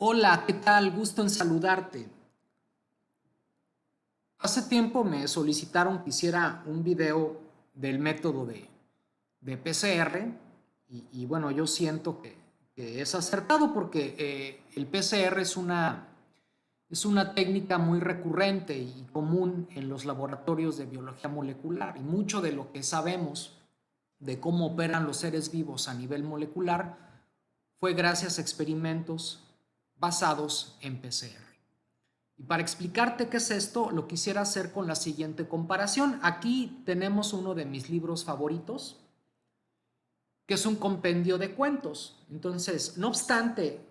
Hola, ¿qué tal? Gusto en saludarte. Hace tiempo me solicitaron que hiciera un video del método de PCR y bueno, yo siento que es acertado porque el PCR es una técnica muy recurrente y común en los laboratorios de biología molecular y mucho de lo que sabemos de cómo operan los seres vivos a nivel molecular fue gracias a experimentos basados en PCR. Y para explicarte qué es esto, lo quisiera hacer con la siguiente comparación. Aquí tenemos uno de mis libros favoritos, que es un compendio de cuentos. Entonces, no obstante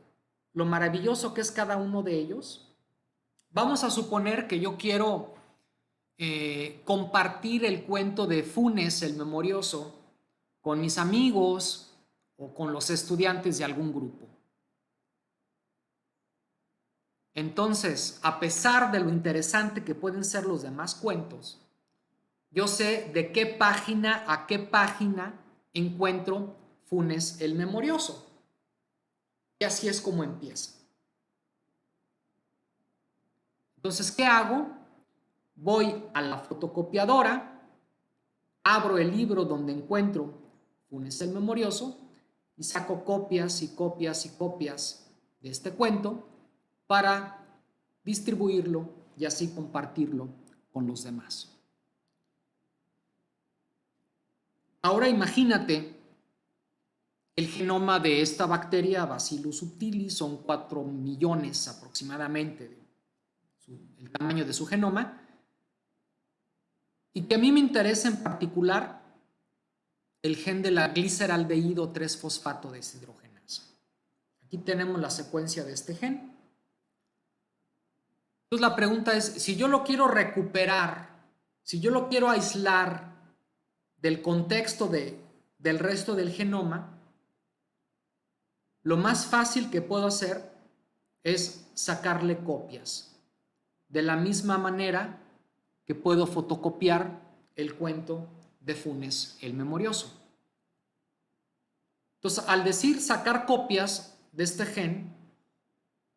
lo maravilloso que es cada uno de ellos, vamos a suponer que yo quiero compartir el cuento de Funes el Memorioso con mis amigos o con los estudiantes de algún grupo. Entonces, a pesar de lo interesante que pueden ser los demás cuentos, yo sé de qué página a qué página encuentro Funes el Memorioso. Y así es como empieza. Entonces, ¿qué hago? Voy a la fotocopiadora, abro el libro donde encuentro Funes el Memorioso y saco copias y copias y copias de este cuento para distribuirlo y así compartirlo con los demás. Ahora imagínate el genoma de esta bacteria Bacillus subtilis, son 4 millones aproximadamente el tamaño de su genoma, y que a mí me interesa en particular el gen de la gliceraldehído 3-fosfato deshidrogenasa. Aquí tenemos la secuencia de este gen. Entonces la pregunta es, si yo lo quiero recuperar, si yo lo quiero aislar del contexto del resto del genoma, lo más fácil que puedo hacer es sacarle copias. De la misma manera que puedo fotocopiar el cuento de Funes el Memorioso. Entonces, al decir sacar copias de este gen,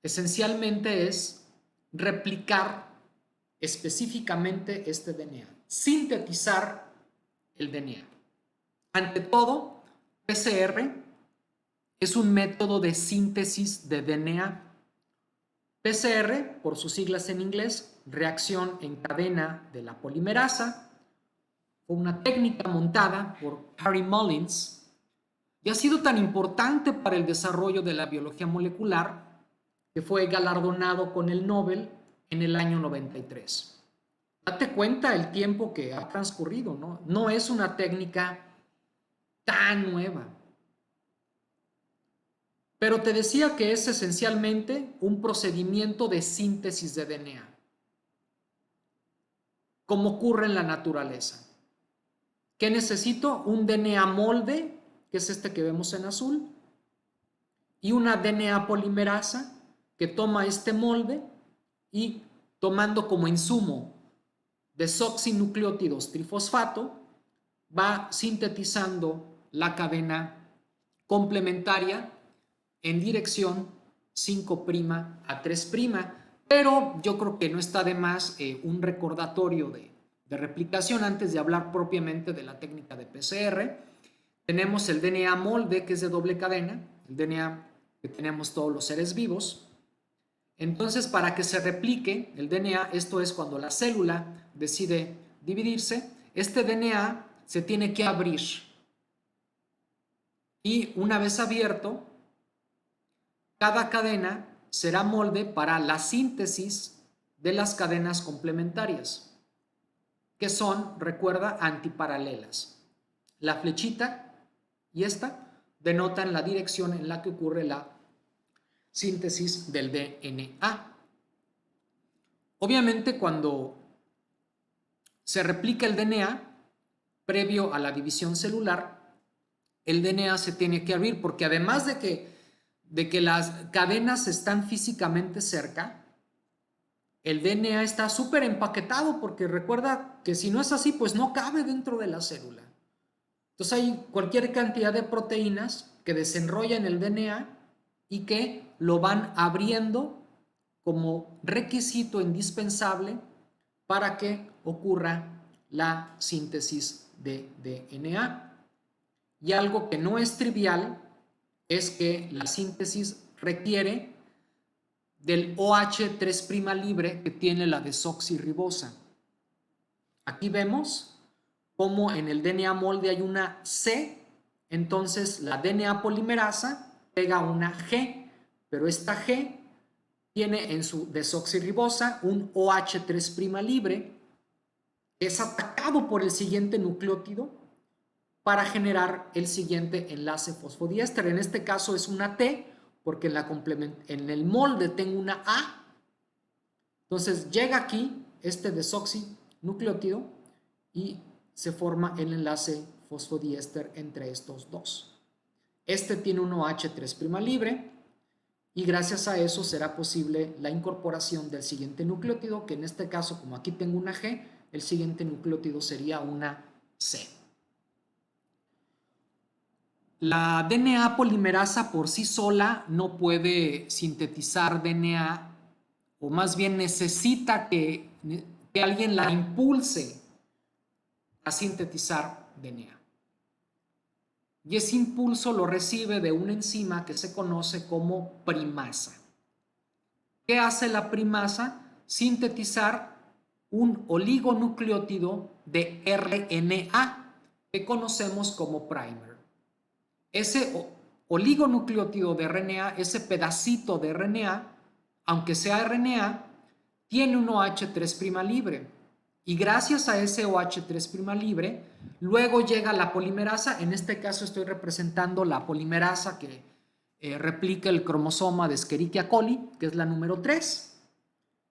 esencialmente es replicar específicamente este DNA, sintetizar el DNA. Ante todo, PCR es un método de síntesis de DNA. PCR, por sus siglas en inglés, reacción en cadena de la polimerasa, fue una técnica montada por Harry Mullins y ha sido tan importante para el desarrollo de la biología molecular que fue galardonado con el Nobel en el año 93. Date cuenta el tiempo que ha transcurrido, ¿no? No es una técnica tan nueva. Pero te decía que es esencialmente un procedimiento de síntesis de DNA, como ocurre en la naturaleza. ¿Qué necesito? Un DNA molde, que es este que vemos en azul, y una DNA polimerasa que toma este molde y tomando como insumo desoxinucleótidos trifosfato, va sintetizando la cadena complementaria en dirección 5' a 3', pero yo creo que no está de más un recordatorio de replicación antes de hablar propiamente de la técnica de PCR. Tenemos el DNA molde, que es de doble cadena, el DNA que tenemos todos los seres vivos. Entonces, para que se replique el DNA, esto es cuando la célula decide dividirse, este DNA se tiene que abrir. Y una vez abierto, cada cadena será molde para la síntesis de las cadenas complementarias, que son, recuerda, antiparalelas. La flechita y esta denotan la dirección en la que ocurre la síntesis del DNA. Obviamente, cuando se replica el DNA, previo a la división celular, el DNA se tiene que abrir porque además de que las cadenas están físicamente cerca, el DNA está súper empaquetado porque recuerda que si no es así, pues no cabe dentro de la célula. Entonces hay cualquier cantidad de proteínas que desenrollan el DNA y que lo van abriendo como requisito indispensable para que ocurra la síntesis de DNA. Y algo que no es trivial es que la síntesis requiere del OH3' libre que tiene la desoxirribosa. Aquí vemos cómo en el DNA molde hay una C, entonces la DNA polimerasa pega una G, pero esta G tiene en su desoxirribosa un OH3' libre, que es atacado por el siguiente nucleótido para generar el siguiente enlace fosfodiéster. En este caso es una T, porque en el molde tengo una A. Entonces llega aquí este desoxinucleótido y se forma el enlace fosfodiéster entre estos dos. Este tiene un OH3' libre y gracias a eso será posible la incorporación del siguiente nucleótido, que en este caso, como aquí tengo una G, el siguiente nucleótido sería una C. La DNA polimerasa por sí sola no puede sintetizar DNA, o más bien necesita que alguien la impulse a sintetizar DNA. Y ese impulso lo recibe de una enzima que se conoce como primasa. ¿Qué hace la primasa? Sintetizar un oligonucleótido de RNA que conocemos como primer. Ese oligonucleótido de RNA, ese pedacito de RNA, aunque sea RNA, tiene un OH3' libre. Y gracias a ese OH3' libre, luego llega la polimerasa. En este caso estoy representando la polimerasa que replica el cromosoma de Escherichia coli, que es la número 3.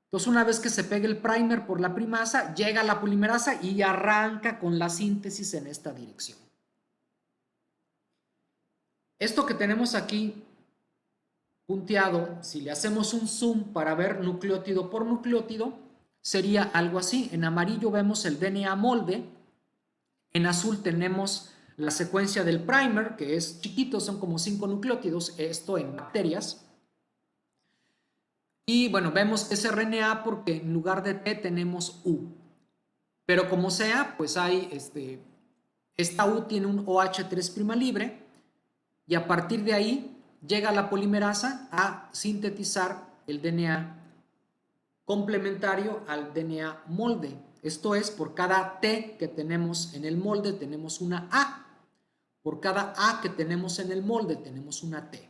Entonces, una vez que se pega el primer por la primasa, llega la polimerasa y arranca con la síntesis en esta dirección. Esto que tenemos aquí punteado, si le hacemos un zoom para ver nucleótido por nucleótido, sería algo así. En amarillo vemos el DNA molde, en azul tenemos la secuencia del primer, que es chiquito, son como 5 nucleótidos, esto en bacterias. Y bueno, vemos ese RNA porque en lugar de T tenemos U. Pero como sea, pues hay esta U tiene un OH3' libre y a partir de ahí llega la polimerasa a sintetizar el DNA complementario al DNA molde. Esto es, por cada T que tenemos en el molde tenemos una A. Por cada A que tenemos en el molde tenemos una T.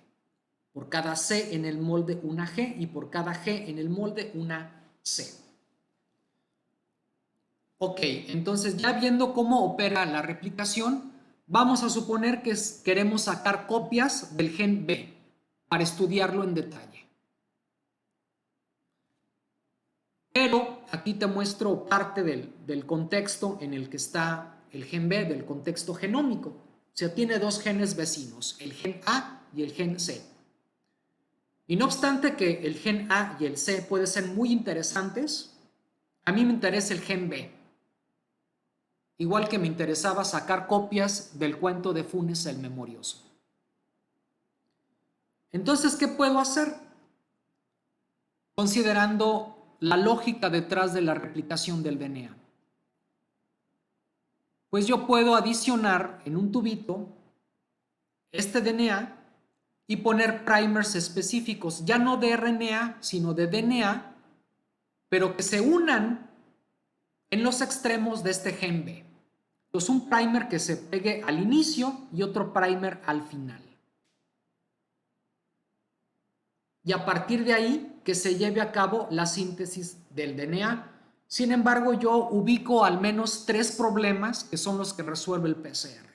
Por cada C en el molde una G y por cada G en el molde una C. Ok, entonces ya viendo cómo opera la replicación, vamos a suponer que queremos sacar copias del gen B para estudiarlo en detalle. Pero aquí te muestro parte del contexto en el que está el gen B, del contexto genómico. O sea, tiene dos genes vecinos, el gen A y el gen C. Y no obstante que el gen A y el C pueden ser muy interesantes, a mí me interesa el gen B. Igual que me interesaba sacar copias del cuento de Funes el Memorioso. Entonces, ¿qué puedo hacer? Considerando la lógica detrás de la replicación del DNA. Pues yo puedo adicionar en un tubito este DNA y poner primers específicos, ya no de RNA, sino de DNA, pero que se unan en los extremos de este gen B. Entonces, un primer que se pegue al inicio y otro primer al final. Y a partir de ahí que se lleve a cabo la síntesis del DNA. Sin embargo, yo ubico al menos 3 problemas que son los que resuelve el PCR.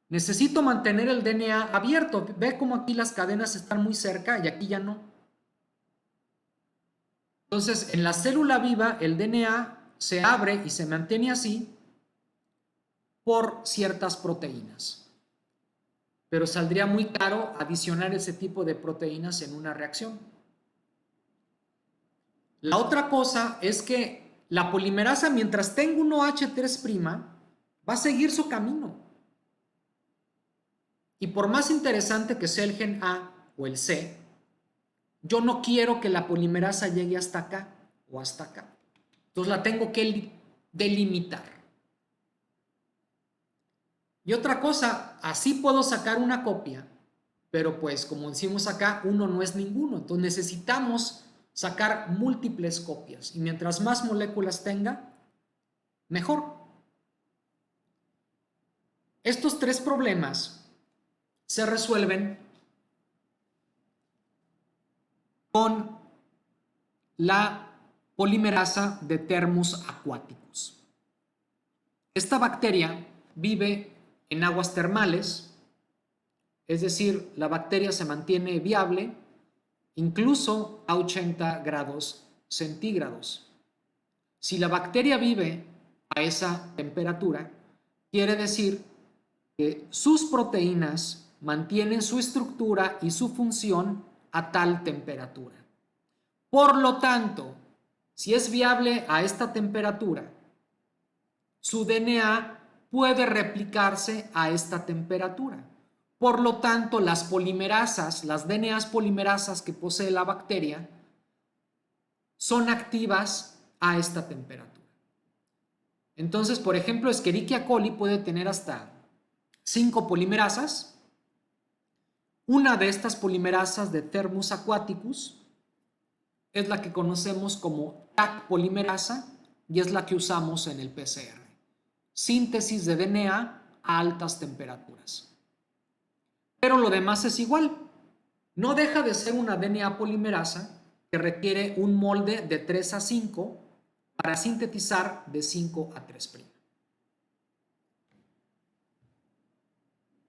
Necesito mantener el DNA abierto. Ve cómo aquí las cadenas están muy cerca y aquí ya no. Entonces, en la célula viva, el DNA se abre y se mantiene así por ciertas proteínas. Pero saldría muy caro adicionar ese tipo de proteínas en una reacción. La otra cosa es que la polimerasa, mientras tenga un OH3', va a seguir su camino. Y por más interesante que sea el gen A o el C, yo no quiero que la polimerasa llegue hasta acá o hasta acá. Entonces la tengo que delimitar. Y otra cosa, así puedo sacar una copia, pero pues como decimos acá, uno no es ninguno. Entonces necesitamos sacar múltiples copias. Y mientras más moléculas tenga, mejor. Estos tres problemas se resuelven con la polimerasa de Thermus aquaticus. Esta bacteria vive en aguas termales, es decir, la bacteria se mantiene viable incluso a 80 grados centígrados. Si la bacteria vive a esa temperatura, quiere decir que sus proteínas mantienen su estructura y su función a tal temperatura. Por lo tanto, si es viable a esta temperatura, su DNA puede replicarse a esta temperatura. Por lo tanto, las polimerasas, las DNAs polimerasas que posee la bacteria, son activas a esta temperatura. Entonces, por ejemplo, Escherichia coli puede tener hasta 5 polimerasas. Una de estas polimerasas de Thermus aquaticus es la que conocemos como Taq polimerasa y es la que usamos en el PCR. Síntesis de DNA a altas temperaturas. Pero lo demás es igual. No deja de ser una DNA polimerasa que requiere un molde de 3 a 5 para sintetizar de 5 a 3'.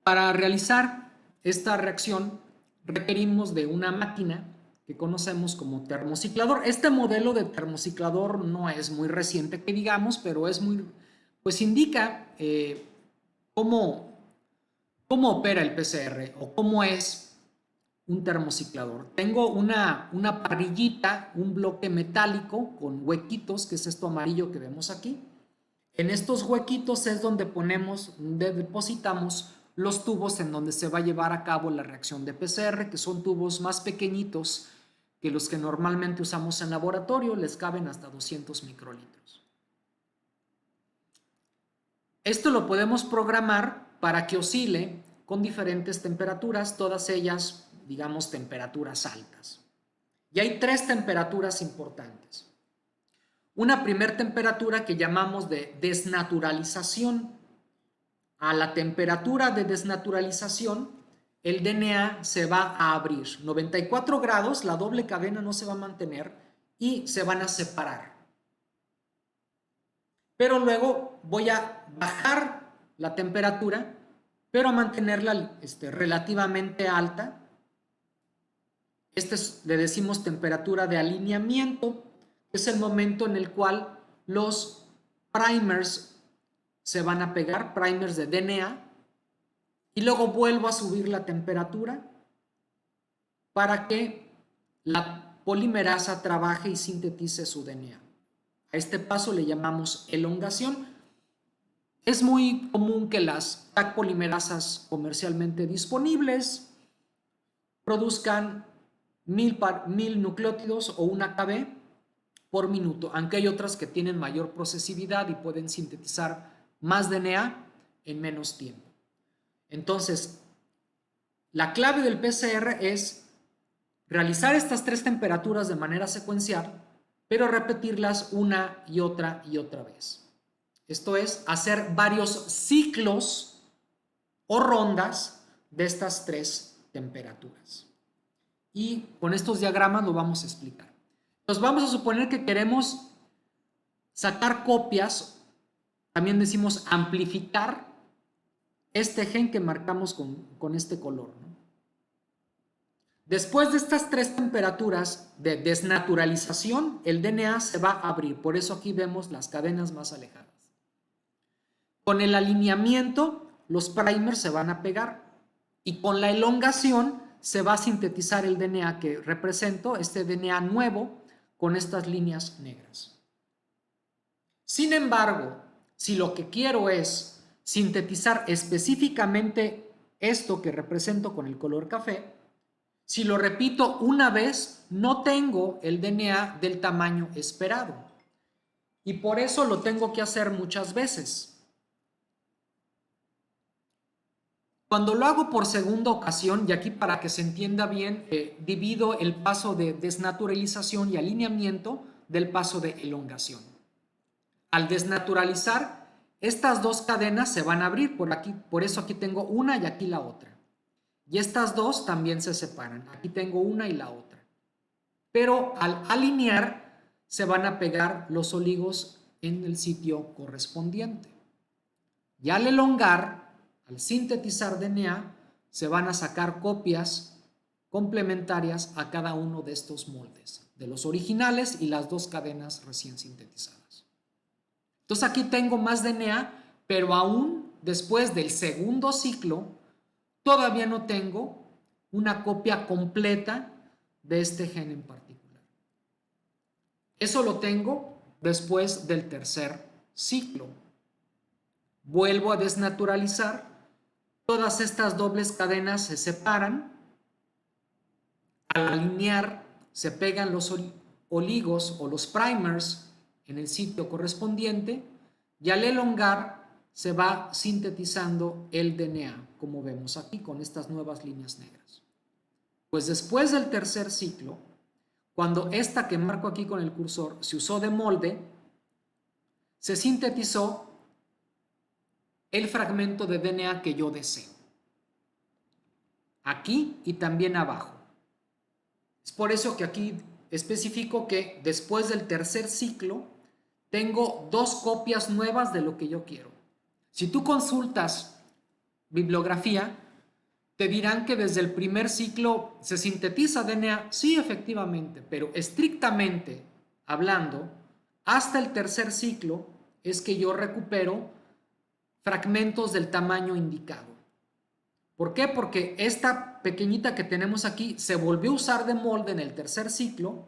Para realizar esta reacción requerimos de una máquina que conocemos como termociclador. Este modelo de termociclador no es muy reciente que digamos, pero es muy, pues indica cómo opera el PCR o cómo es un termociclador. Tengo una parrillita, un bloque metálico con huequitos, que es esto amarillo que vemos aquí. En estos huequitos es donde depositamos los tubos en donde se va a llevar a cabo la reacción de PCR, que son tubos más pequeñitos que los que normalmente usamos en laboratorio, les caben hasta 200 microlitros. Esto lo podemos programar para que oscile con diferentes temperaturas, todas ellas, digamos, temperaturas altas. Y hay 3 temperaturas importantes. Una primera temperatura que llamamos de desnaturalización. A la temperatura de desnaturalización, el DNA se va a abrir. 94 grados, la doble cadena no se va a mantener y se van a separar. Pero luego voy a bajar la temperatura, pero a mantenerla relativamente alta. Le decimos temperatura de alineamiento, que es el momento en el cual los primers se van a pegar, primers de DNA, y luego vuelvo a subir la temperatura para que la polimerasa trabaje y sintetice su DNA. A este paso le llamamos elongación. Es muy común que las Taq polimerasas comercialmente disponibles produzcan 1000 nucleótidos o 1 KB por minuto, aunque hay otras que tienen mayor procesividad y pueden sintetizar más DNA en menos tiempo. Entonces, la clave del PCR es realizar estas 3 temperaturas de manera secuencial, pero repetirlas una y otra vez. Esto es, hacer varios ciclos o rondas de estas 3 temperaturas. Y con estos diagramas lo vamos a explicar. Entonces vamos a suponer que queremos sacar copias, también decimos amplificar este gen que marcamos con este color, ¿no? Después de estas 3 temperaturas de desnaturalización, el DNA se va a abrir. Por eso aquí vemos las cadenas más alejadas. Con el alineamiento, los primers se van a pegar. Y con la elongación se va a sintetizar el DNA que represento, este DNA nuevo, con estas líneas negras. Sin embargo, si lo que quiero es sintetizar específicamente esto que represento con el color café, Si lo repito una vez, no tengo el DNA del tamaño esperado. Y por eso lo tengo que hacer muchas veces. Cuando lo hago por segunda ocasión, y aquí para que se entienda bien, divido el paso de desnaturalización y alineamiento del paso de elongación. Al desnaturalizar, estas dos cadenas se van a abrir por aquí, por eso aquí tengo una y aquí la otra. Y estas dos también se separan, aquí tengo una y la otra. Pero al alinear, se van a pegar los oligos en el sitio correspondiente. Y al elongar, al sintetizar DNA, se van a sacar copias complementarias a cada uno de estos moldes, de los originales y las dos cadenas recién sintetizadas. Entonces aquí tengo más DNA, pero aún después del segundo ciclo, todavía no tengo una copia completa de este gen en particular. Eso lo tengo después del tercer ciclo. Vuelvo a desnaturalizar, todas estas dobles cadenas se separan, al alinear se pegan los oligos o los primers en el sitio correspondiente y al elongar se va sintetizando el DNA, como vemos aquí con estas nuevas líneas negras. Pues después del tercer ciclo, cuando esta que marco aquí con el cursor se usó de molde, se sintetizó el fragmento de DNA que yo deseo. Aquí y también abajo. Es por eso que aquí especifico que después del tercer ciclo tengo dos copias nuevas de lo que yo quiero. Si tú consultas bibliografía, te dirán que desde el primer ciclo se sintetiza DNA. Sí, efectivamente, pero estrictamente hablando, hasta el tercer ciclo es que yo recupero fragmentos del tamaño indicado. ¿Por qué? Porque esta pequeñita que tenemos aquí se volvió a usar de molde en el tercer ciclo,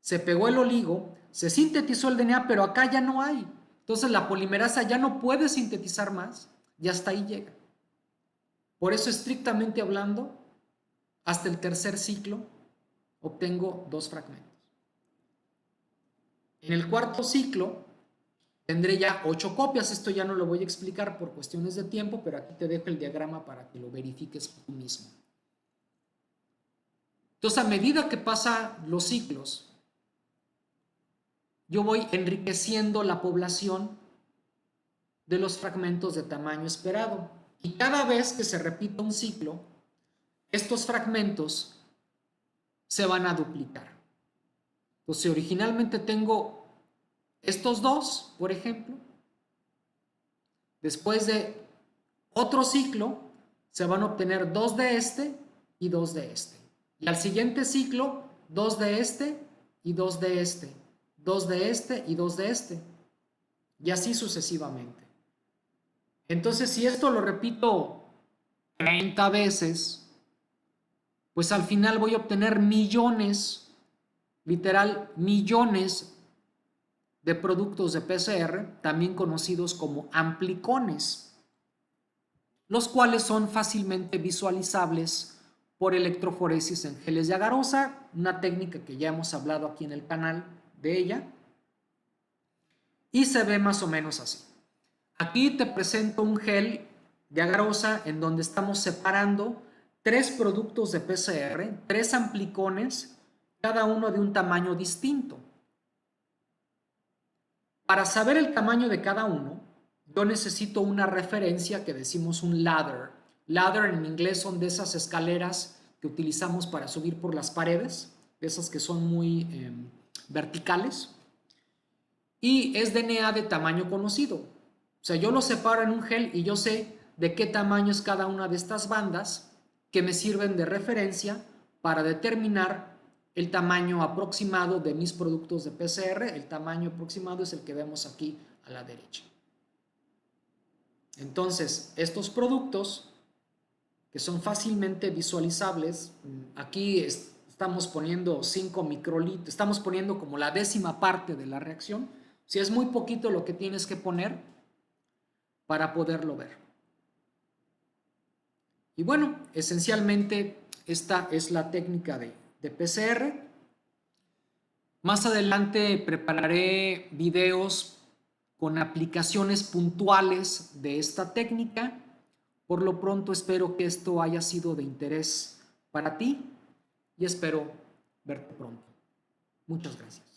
se pegó el oligo, se sintetizó el DNA, pero acá ya no hay. Entonces la polimerasa ya no puede sintetizar más y hasta ahí llega. Por eso, estrictamente hablando, hasta el tercer ciclo obtengo dos fragmentos. En el cuarto ciclo tendré ya 8 copias. Esto ya no lo voy a explicar por cuestiones de tiempo, pero aquí te dejo el diagrama para que lo verifiques tú mismo. Entonces, a medida que pasan los ciclos, yo voy enriqueciendo la población de los fragmentos de tamaño esperado. Y cada vez que se repita un ciclo, estos fragmentos se van a duplicar. Entonces, si originalmente tengo estos dos, por ejemplo, después de otro ciclo, se van a obtener dos de este y dos de este. Y al siguiente ciclo, dos de este y dos de este, dos de este y dos de este. Y así sucesivamente. Entonces, si esto lo repito 30 veces, pues al final voy a obtener millones, literal, millones de productos de PCR, también conocidos como amplicones, los cuales son fácilmente visualizables por electroforesis en geles de agarosa, una técnica que ya hemos hablado aquí en el canal de ella, y se ve más o menos así. Aquí te presento un gel de agarosa en donde estamos separando 3 productos de PCR, 3 amplicones, cada uno de un tamaño distinto. Para saber el tamaño de cada uno, yo necesito una referencia que decimos un ladder. Ladder en inglés son de esas escaleras que utilizamos para subir por las paredes, esas que son muy verticales. Y es DNA de tamaño conocido. O sea, yo lo separo en un gel y yo sé de qué tamaño es cada una de estas bandas que me sirven de referencia para determinar el tamaño aproximado de mis productos de PCR. El tamaño aproximado es el que vemos aquí a la derecha. Entonces, estos productos que son fácilmente visualizables, aquí estamos poniendo 5 microlitros, estamos poniendo como la 10ª parte de la reacción. Si es muy poquito lo que tienes que poner para poderlo ver. Y bueno, esencialmente esta es la técnica de PCR. Más adelante prepararé videos con aplicaciones puntuales de esta técnica. Por lo pronto espero que esto haya sido de interés para ti y espero verte pronto. Muchas gracias.